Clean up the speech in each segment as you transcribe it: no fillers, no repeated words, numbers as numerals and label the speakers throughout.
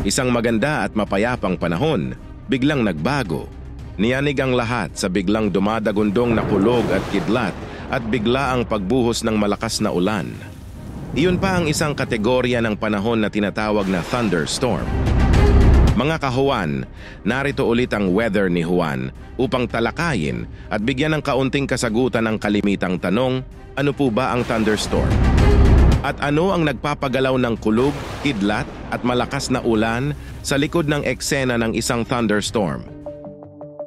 Speaker 1: Isang maganda at mapayapang panahon, biglang nagbago. Niyanig ang lahat sa biglang dumadagundong na kulog at kidlat at bigla ang pagbuhos ng malakas na ulan. Iyon pa ang isang kategorya ng panahon na tinatawag na thunderstorm. Mga kahuan, narito ulit ang weather ni Juan upang talakayin at bigyan ng kaunting kasagutan ang kalimitang tanong, ano po ba ang thunderstorm? At ano ang nagpapagalaw ng kulog, kidlat at malakas na ulan sa likod ng eksena ng isang thunderstorm?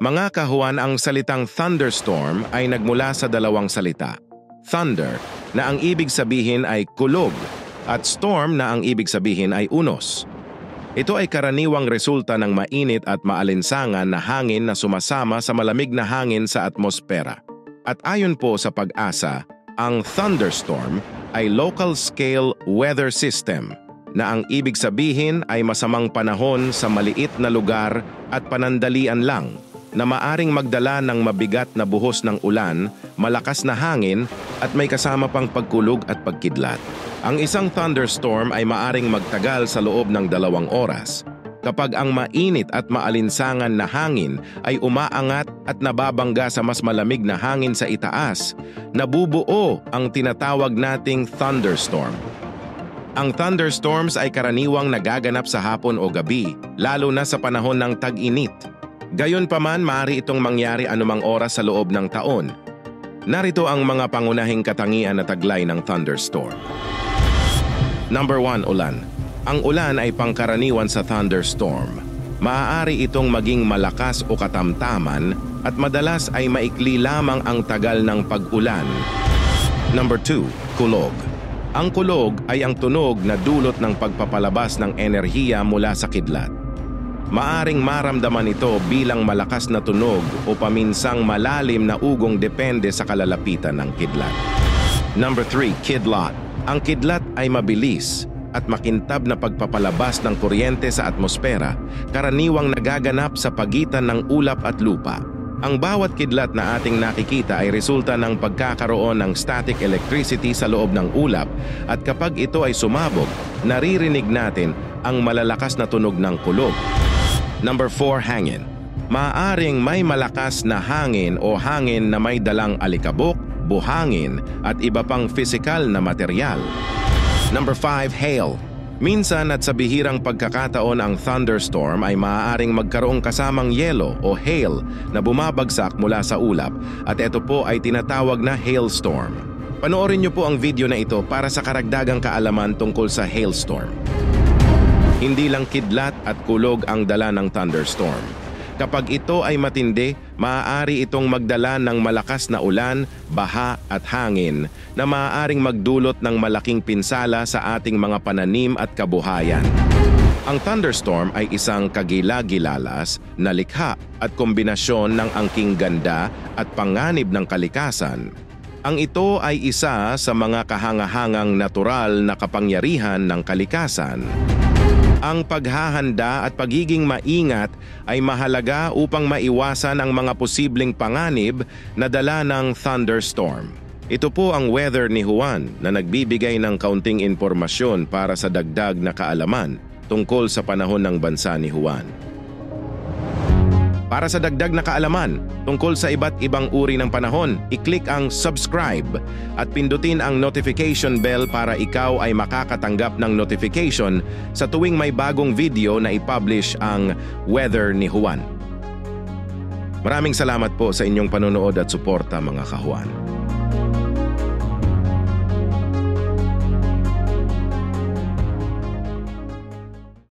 Speaker 1: Mga kahuan, ang salitang thunderstorm ay nagmula sa dalawang salita. Thunder, na ang ibig sabihin ay kulog, at storm na ang ibig sabihin ay unos. Ito ay karaniwang resulta ng mainit at maalinsangan na hangin na sumasama sa malamig na hangin sa atmosfera. At ayon po sa Pag-asa, ang thunderstorm ay local-scale weather system na ang ibig sabihin ay masamang panahon sa maliit na lugar at panandalian lang na maaring magdala ng mabigat na buhos ng ulan, malakas na hangin at may kasama pang pagkulog at pagkidlat. Ang isang thunderstorm ay maaring magtagal sa loob ng 2 oras. Kapag ang mainit at maalinsangan na hangin ay umaangat at nababangga sa mas malamig na hangin sa itaas, nabubuo ang tinatawag nating thunderstorm. Ang thunderstorms ay karaniwang nagaganap sa hapon o gabi, lalo na sa panahon ng tag-init. Gayunpaman, maaari itong mangyari anumang oras sa loob ng taon. Narito ang mga pangunahing katangian na taglay ng thunderstorm. Number 1, ulan. Ang ulan ay pangkaraniwan sa thunderstorm. Maaari itong maging malakas o katamtaman at madalas ay maikli lamang ang tagal ng pag-ulan. Number 2, kulog. Ang kulog ay ang tunog na dulot ng pagpapalabas ng enerhiya mula sa kidlat. Maaring maramdaman ito bilang malakas na tunog o paminsang malalim na ugong depende sa kalalapitan ng kidlat. Number 3, kidlat. Ang kidlat ay mabilis at makintab na pagpapalabas ng kuryente sa atmosfera, karaniwang nagaganap sa pagitan ng ulap at lupa. Ang bawat kidlat na ating nakikita ay resulta ng pagkakaroon ng static electricity sa loob ng ulap at kapag ito ay sumabog, naririnig natin ang malalakas na tunog ng kulog. Number 4, hangin. Maaaring may malakas na hangin o hangin na may dalang alikabok, buhangin at iba pang pisikal na material. Number 5, hail. Minsan at sa bihirang pagkakataon ang thunderstorm ay maaaring magkaroong kasamang yelo o hail na bumabagsak mula sa ulap at ito po ay tinatawag na hailstorm. Panoorin niyo po ang video na ito para sa karagdagang kaalaman tungkol sa hailstorm. Hindi lang kidlat at kulog ang dala ng thunderstorm. Kapag ito ay matindi, maaari itong magdala ng malakas na ulan, baha at hangin na maaaring magdulot ng malaking pinsala sa ating mga pananim at kabuhayan. Ang thunderstorm ay isang kagila-gilalas na likha at kombinasyon ng angking ganda at panganib ng kalikasan. Ang ito ay isa sa mga kahangahangang natural na kapangyarihan ng kalikasan. Ang paghahanda at pagiging maingat ay mahalaga upang maiwasan ang mga posibleng panganib na dala ng thunderstorm. Ito po ang weather ni Juan na nagbibigay ng kaunting impormasyon para sa dagdag na kaalaman tungkol sa panahon ng bansa ni Juan. Para sa dagdag na kaalaman tungkol sa iba't ibang uri ng panahon, i-click ang subscribe at pindutin ang notification bell para ikaw ay makakatanggap ng notification sa tuwing may bagong video na i-publish ang weather ni Juan. Maraming salamat po sa inyong panonood at suporta, mga kahuan.